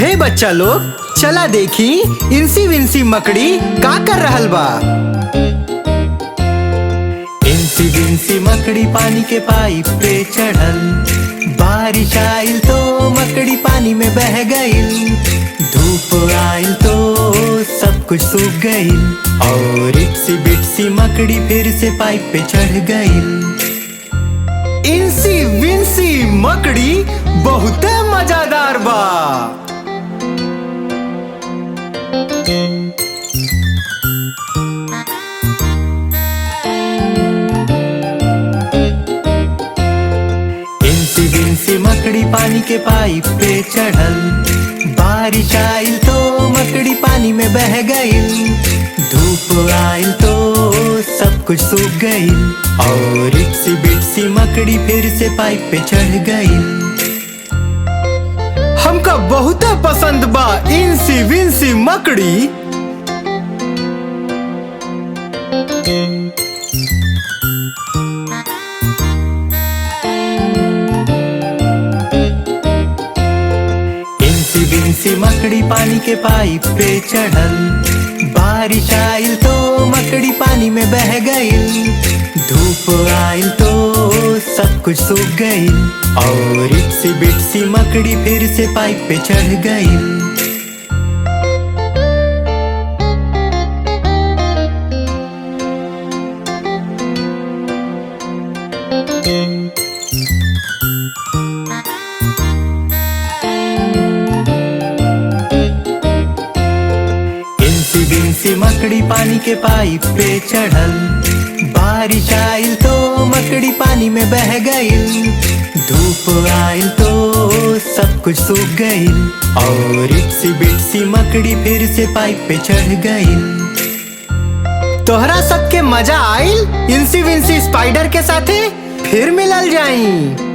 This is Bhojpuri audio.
हे बच्चा लोग, चला देखी इंसी विंसी मकड़ी का कर रहल बा। इंसी विंसी मकड़ी पानी के पाइप पे चढ़ल, बारिश आइल तो मकड़ी पानी में बह गईल, धूप आइल तो सब कुछ सूख गईल, और इटसी बिटसी मकड़ी फिर से पाइप पे चढ़ गईल। इंसी विंसी मकड़ी बहुत मजेदार बा। इंसी विंसी मकड़ी पानी के पाइप पे चढ़ल, बारिश आइल तो मकड़ी पानी में बह गईल, धूप आइल तो सब कुछ सूख गईल, और इटसी बिटसी मकड़ी फिर से पाइप पे चढ़ गईल। हमका बहुत पसंद बा इंसी विंसी मकड़ी। इंसी विंसी मकड़ी पानी के पाइप पे चढ़ल, बारिश आइल तो मकड़ी पानी में बह गईल, धूप आइल तो सब कुछ सूख गईल, और इटसी बिटसी मकड़ी फिर से पाइप पे चढ़ गईल। इंसी विंसी मकड़ी पानी के पाइप पे चढ़ल, बारिश आइल तो मकड़ी पानी में बह गईल, धूप आइल तो सब कुछ सूख गईल, और इटसी बिटसी मकड़ी फिर से पाइप पे चढ़ गईल। तोहरा सबके मजा आइल इंसी विंसी स्पाइडर के साथे? फिर मिलल जाई।